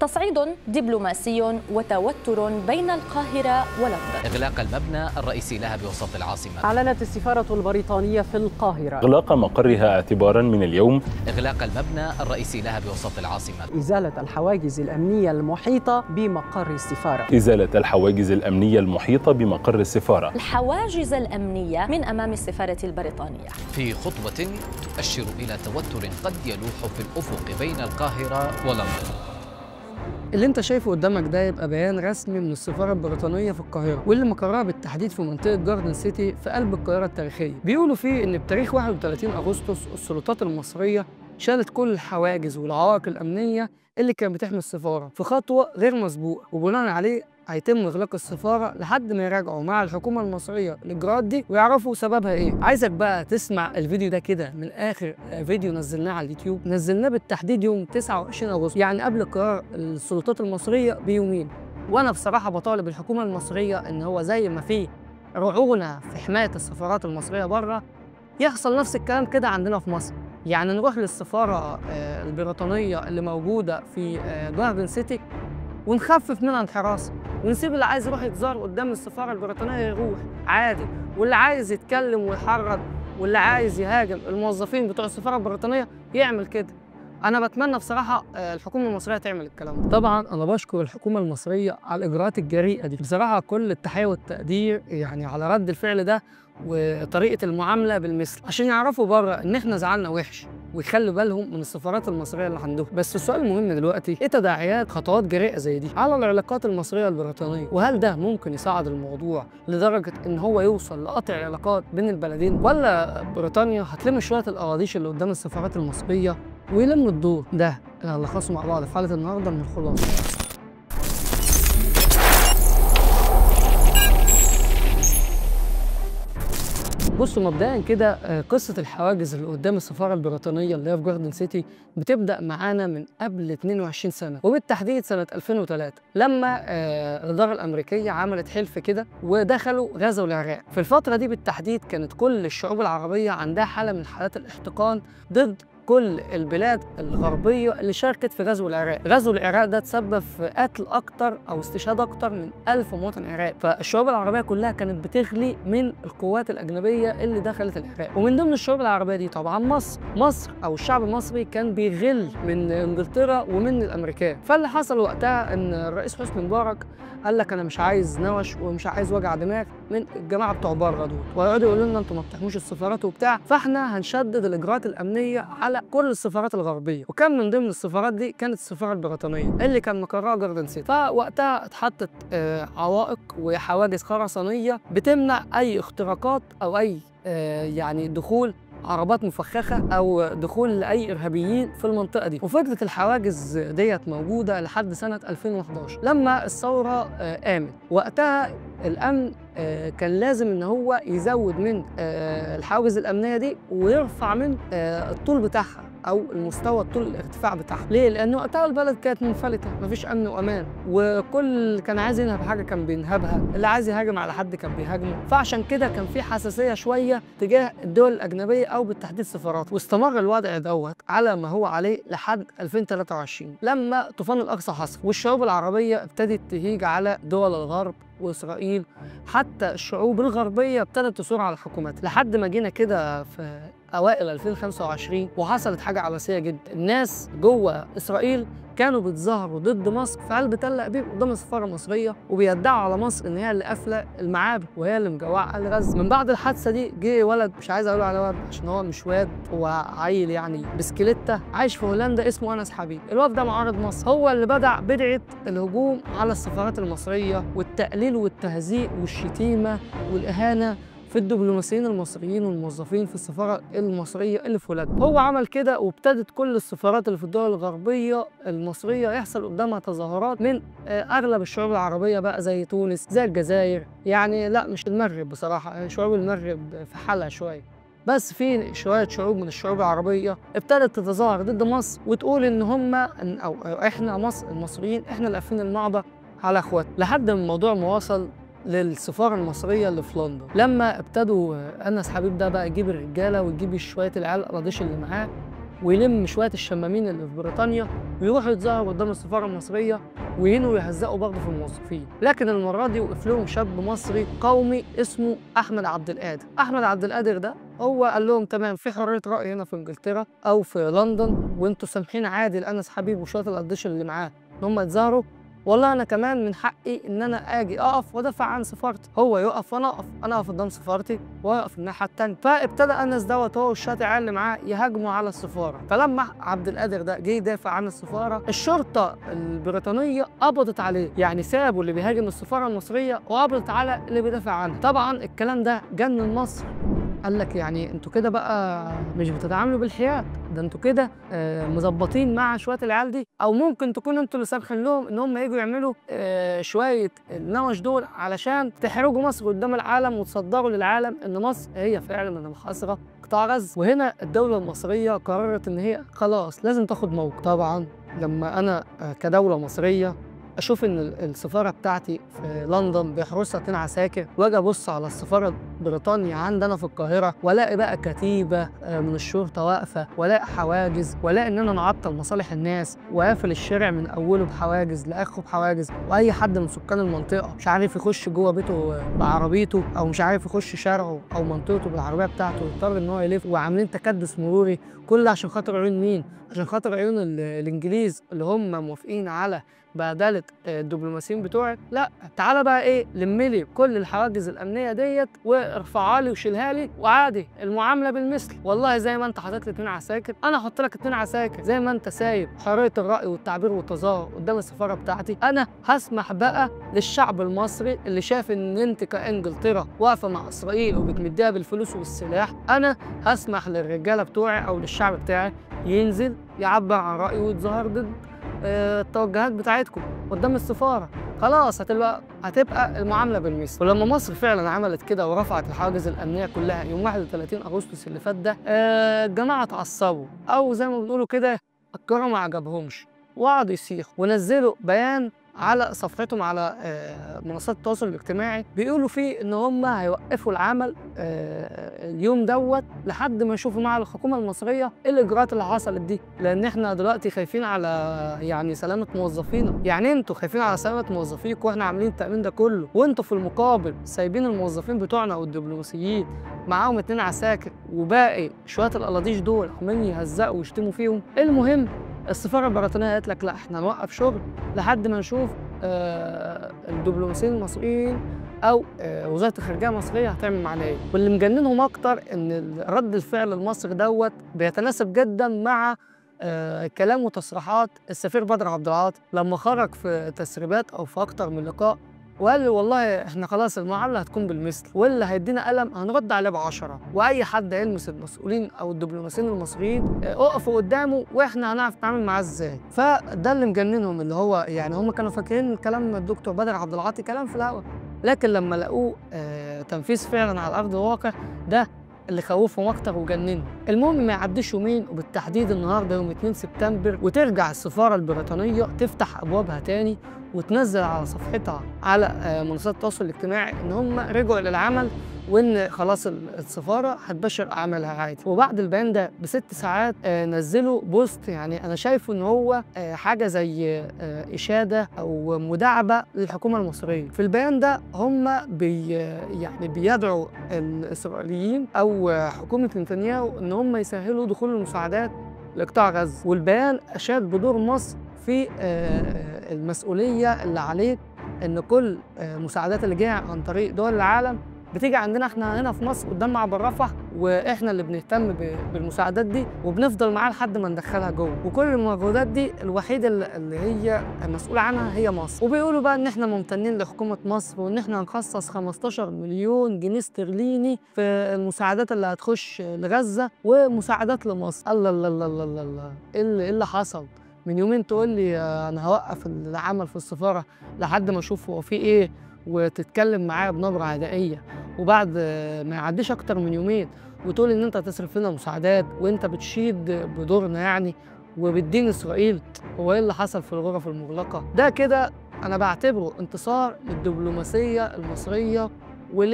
تصعيد دبلوماسي وتوتر بين القاهرة ولندن. إغلاق المبنى الرئيسي لها بوسط العاصمة. أعلنت السفارة البريطانية في القاهرة إغلاق مقرها اعتبارا من اليوم. إغلاق المبنى الرئيسي لها بوسط العاصمة. إزالة الحواجز الأمنية المحيطة بمقر السفارة. إزالة الحواجز الأمنية المحيطة بمقر السفارة. الحواجز الأمنية من أمام السفارة البريطانية. في خطوة تؤشر إلى توتر قد يلوح في الأفق بين القاهرة ولندن. اللي انت شايفه قدامك ده يبقى بيان رسمي من السفارة البريطانية في القاهرة، واللي مقرها بالتحديد في منطقة جاردن سيتي في قلب القاهرة التاريخية. بيقولوا فيه ان بتاريخ 31 أغسطس السلطات المصرية شالت كل الحواجز والعوائق الأمنية اللي كانت بتحمي السفارة في خطوة غير مسبوقة، وبناء عليه هيتم إغلاق السفارة لحد ما يراجعوا مع الحكومة المصرية الإجراءات دي ويعرفوا سببها إيه. عايزك بقى تسمع الفيديو ده كده من آخر فيديو نزلناه على اليوتيوب، نزلناه بالتحديد يوم 29 أغسطس، يعني قبل قرار السلطات المصرية بيومين. وأنا بصراحة بطالب الحكومة المصرية إن هو زي ما في رعونة في حماية السفارات المصرية بره، يحصل نفس الكلام كده عندنا في مصر. يعني نروح للسفارة البريطانية اللي موجودة في جاردن سيتي ونخفف منها الحراسة، ونسيب اللي عايز يروح يتظاهر قدام السفارة البريطانية يروح عادي، واللي عايز يتكلم ويحرض واللي عايز يهاجم الموظفين بتوع السفارة البريطانية يعمل كده. أنا بتمنى بصراحة الحكومة المصرية تعمل الكلام ده. طبعا أنا بشكر الحكومة المصرية على الإجراءات الجريئة دي، بصراحة كل التحية والتقدير يعني على رد الفعل ده وطريقة المعاملة بالمثل، عشان يعرفوا بره إن إحنا زعلنا وحش ويخلوا بالهم من السفارات المصرية اللي عندهم. بس السؤال المهم دلوقتي، إيه تداعيات خطوات جريئة زي دي على العلاقات المصرية البريطانية؟ وهل ده ممكن يصعد الموضوع لدرجة إن هو يوصل لقطع العلاقات بين البلدين؟ ولا بريطانيا هتلم شوية الأراضيش اللي قدام السفارات المصرية ويلم الدور؟ ده اللي هنلخصه مع بعض في حلقة النهاردة من الخلاصة. بصوا مبدئيا كده، قصة الحواجز اللي قدام السفارة البريطانية اللي هي في جاردن سيتي بتبدأ معانا من قبل 22 سنة، وبالتحديد سنة 2003 لما الإدارة الأمريكية عملت حلف كده ودخلوا غزوا العراق. في الفترة دي بالتحديد كانت كل الشعوب العربية عندها حالة من حالات الاحتقان ضد كل البلاد الغربية اللي شاركت في غزو العراق. غزو العراق ده تسبب في قتل أكتر أو استشهاد أكتر من 1000 مواطن عراقي، فالشعوب العربية كلها كانت بتغلي من القوات الأجنبية اللي دخلت العراق. ومن ضمن الشعوب العربية دي طبعا مصر أو الشعب المصري كان بيغل من إنجلترا ومن الأمريكان. فاللي حصل وقتها إن الرئيس حسني مبارك قال لك أنا مش عايز نوش ومش عايز وجع دماغ من الجماعة بتوع بره دول، ويقعدوا يقولوا لنا أنتوا ما بتحموش السفارات وبتاع، فإحنا هنشدد الإجراءات الأمنية على كل السفارات الغربية. وكان من ضمن السفارات دي كانت السفارة البريطانية اللي كان مقرها جاردن سيتي. فوقتها اتحطت عوائق وحواجز خرسانية بتمنع أي اختراقات أو أي يعني دخول عربات مفخخة أو دخول لأي إرهابيين في المنطقة دي. وفكرة الحواجز ديت موجودة لحد سنة 2011 لما الثورة قامت. وقتها الأمن كان لازم إن هو يزود من الحواجز الأمنية دي ويرفع من الطول بتاعها أو المستوى الطول الارتفاع بتاعها. ليه؟ لأن وقتها البلد كانت منفلتة، مفيش أمن وأمان، وكل كان عايز ينهب حاجة كان بينهبها، اللي عايز يهاجم على حد كان بيهاجمه. فعشان كده كان في حساسية شوية تجاه الدول الأجنبية أو بالتحديد السفارات. واستمر الوضع دوت على ما هو عليه لحد 2023 لما طوفان الأقصى حصل والشعوب العربية ابتدت تهيج على دول الغرب وإسرائيل. حتى الشعوب الغربية ابتدت تثور على الحكومات لحد ما جينا كده في أوائل 2025 وحصلت حاجة عبثية جدا. الناس جوه إسرائيل كانوا بيتظاهروا ضد مصر في قلب تل أبيب قدام السفارة المصرية، وبيدعوا على مصر إن هي اللي قافلة المعابر وهي اللي مجوعة أهل غزة. من بعد الحادثة دي جه ولد، مش عايز أقول على واد عشان هو مش واد، هو عيل يعني بسكليتة عايش في هولندا اسمه أنس حبيب. الواد ده معارض مصر، هو اللي بدعة الهجوم على السفارات المصرية والتقليل والتهزيء والشتيمة والإهانة في الدبلوماسيين المصريين والموظفين في السفارة المصرية اللي في هولندا. هو عمل كده وابتدت كل السفارات اللي في الدول الغربية المصرية يحصل قدامها تظاهرات من أغلب الشعوب العربية بقى زي تونس زي الجزائر، يعني لا مش المغرب بصراحة، شعوب المغرب في حالها شوية، بس في شوية شعوب من الشعوب العربية ابتدت تتظاهر ضد مصر وتقول إن هم أو إحنا مصر المصريين إحنا اللي قافلين المعبر على إخواتنا، لحد ما الموضوع ما وصل للسفارة المصرية اللي في لندن لما ابتدوا أنس حبيب ده بقى يجيب الرجالة ويجيب شوية العيال القراضيش اللي معاه ويلم شويه الشمامين اللي في بريطانيا ويروحوا يتظاهروا قدام السفاره المصريه وينوا يهزقوا برضه في الموظفين. لكن المره دي وقف لهم شاب مصري قومي اسمه احمد عبد القادر. احمد عبد القادر ده هو قال لهم تمام، في حريه راي هنا في انجلترا او في لندن، وانتوا سامحين عادي لانس حبيب وشويه القديش اللي معاه ان هم يتظاهروا، والله انا كمان من حقي ان انا اجي اقف وادافع عن سفارتي. هو يقف وانا اقف، انا اقف قدام سفارتي واقف الناحيه الثانيه. فابتدى انس دوت هو والشاتع اللي معاه يهاجموا على السفاره. فلما عبد القادر ده جه يدافع عن السفاره، الشرطه البريطانيه قبضت عليه، يعني سابوا اللي بيهاجم السفاره المصريه وقبضت على اللي بيدافع عنها. طبعا الكلام ده جنن مصر، قال لك يعني انتوا كده بقى مش بتتعاملوا بالحياد، ده انتوا كده مظبطين مع شويه العيال دي، او ممكن تكونوا انتوا اللي سامحين لهم ان هم يجوا يعملوا شويه النوش دول علشان تحرجوا مصر قدام العالم وتصدروا للعالم ان مصر هي فعلا اللي محاصره قطاع غزه. وهنا الدوله المصريه قررت ان هي خلاص لازم تاخد موقف. طبعا لما انا كدوله مصريه اشوف ان السفاره بتاعتي في لندن بيحرسها 2 عساكر، واجي ابص على السفاره بريطانيا عندنا في القاهره والاقي بقى كتيبه من الشرطه واقفه، والاقي حواجز، والاقي ان انا نعطل مصالح الناس وقافل الشارع من اوله بحواجز لاخره بحواجز، واي حد من سكان المنطقه مش عارف يخش جوه بيته بعربيته او مش عارف يخش شارعه او منطقته بالعربيه بتاعته، يضطر ان هو يلف، وعاملين تكدس مروري، كل عشان خاطر عيون مين؟ عشان خاطر عيون الانجليز اللي هم موافقين على بهدله الدبلوماسيين بتوعك. لا، تعالى بقى ايه، لملي كل الحواجز الامنيه ديت وارفعها لي وشيلها لي، وعادي المعامله بالمثل. والله زي ما انت حاطط لي 2 عساكر انا هحط لك 2 عساكر، زي ما انت سايب حريه الراي والتعبير والتظاهر قدام السفاره بتاعتي، انا هسمح بقى للشعب المصري اللي شاف ان انت كانجلترا واقفه مع اسرائيل وبتمديها بالفلوس والسلاح، انا هسمح للرجاله بتوعي او للشعب بتاعي ينزل يعبر عن رايه ويتظاهر ضد التوجهات بتاعتكم قدام السفاره. خلاص هتبقى المعامله بالمثل. ولما مصر فعلا عملت كده ورفعت الحواجز الامنيه كلها يوم 31 اغسطس اللي فات ده، الجماعه اتعصبوا، او زي ما بنقولوا كده الكرة ما عجبهمش، وقعدوا يصيحوا ونزلوا بيان على صفحتهم على منصات التواصل الاجتماعي، بيقولوا فيه ان هم هيوقفوا العمل اليوم دوت لحد ما يشوفوا مع الحكومه المصريه ايه الاجراءات اللي حصلت دي، لان احنا دلوقتي خايفين على يعني سلامه موظفينا. يعني انتوا خايفين على سلامه موظفيكم واحنا عاملين التامين ده كله، وانتوا في المقابل سايبين الموظفين بتوعنا والدبلوماسيين معاهم 2 عساكر وباقي شويه القلاطيش دول عمالين يهزقوا ويشتموا فيهم. المهم السفاره البريطانيه قالت لك لا، احنا هنوقف شغل لحد ما نشوف الدبلوماسيين المصريين او وزاره الخارجيه المصريه هتعمل معانا ايه. واللي مجننهم اكتر ان رد الفعل المصري دوت بيتناسب جدا مع كلام وتصريحات السفير بدر عبد العاطي لما خرج في تسريبات او في اكتر من لقاء وقال لي والله احنا خلاص المعامله هتكون بالمثل، واللي هيدينا قلم هنرد عليه ب10، واي حد هيلمس المسؤولين او الدبلوماسيين المصريين اقفوا قدامه واحنا هنعرف نتعامل معاه ازاي. فده اللي مجننهم، اللي هو يعني هم كانوا فاكرين كلام الدكتور بدر عبد العاطي كلام في الهواء، لكن لما لقوه تنفيذ فعلا على ارض الواقع ده اللي خوفهم اكتر وجننهم. المهم ما يعديش يومين، وبالتحديد النهارده يوم 2 سبتمبر، وترجع السفاره البريطانيه تفتح ابوابها تاني وتنزل على صفحتها على منصات التواصل الاجتماعي ان هم رجعوا للعمل وان خلاص السفاره هتبشر اعمالها عادي. وبعد البيان ده ب6 ساعات نزلوا بوست، يعني انا شايفه ان هو حاجه زي اشاده او مداعبه للحكومه المصريه. في البيان ده هم يعني بيدعوا الاسرائيليين او حكومه نتنياهو ان هم يسهلوا دخول المساعدات لقطاع غزه، والبيان اشاد بدور مصر في المسؤوليه اللي عليك ان كل المساعدات اللي جايه عن طريق دول العالم بتيجي عندنا احنا هنا في مصر قدام معبر رفح، واحنا اللي بنهتم بالمساعدات دي وبنفضل معاها لحد ما ندخلها جوه، وكل المجهودات دي الوحيده اللي هي مسؤوله عنها هي مصر. وبيقولوا بقى ان احنا ممتنين لحكومه مصر وان احنا هنخصص 15 مليون جنيه استرليني في المساعدات اللي هتخش لغزه ومساعدات لمصر. الله الله الله الله الله، ايه اللي حصل؟ من يومين تقول لي انا هوقف العمل في السفاره لحد ما اشوف هو في ايه وتتكلم معايا بنبره عدائيه، وبعد ما يعديش اكتر من يومين وتقول ان انت هتصرف لنا مساعدات وانت بتشيد بدورنا يعني وبتدين اسرائيل. هو ايه اللي حصل في الغرف المغلقه ده؟ كده انا بعتبره انتصار للدبلوماسيه المصريه ول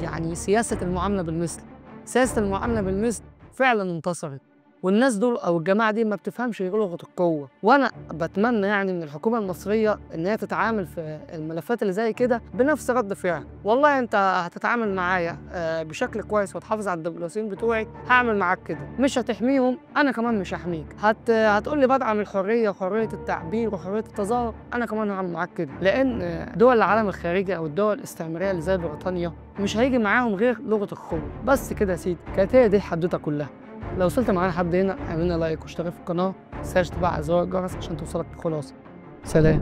يعني سياسه المعامله بالمثل. سياسه المعامله بالمثل فعلا انتصرت، والناس دول او الجماعه دي ما بتفهمش غير لغه القوه. وانا بتمنى يعني من الحكومه المصريه ان هي تتعامل في الملفات اللي زي كده بنفس رد فعل. والله انت هتتعامل معايا بشكل كويس وتحافظ على الدبلوماسيين بتوعي، هعمل معاك كده. مش هتحميهم، انا كمان مش هحميك. هتقول لي بدعم الحريه وحريه التعبير وحريه التظاهر، انا كمان هعمل معاك كده. لان دول العالم الخارجي او الدول الاستعماريه اللي زي بريطانيا مش هيجي معاهم غير لغه القوه. بس كده يا سيدي، كانت هي دي الحدوته كلها. لو وصلت معانا لحد هنا اعمل لنا لايك واشترك في القناه، متنساش تفعل زر الجرس عشان توصلك الخلاصه. سلام.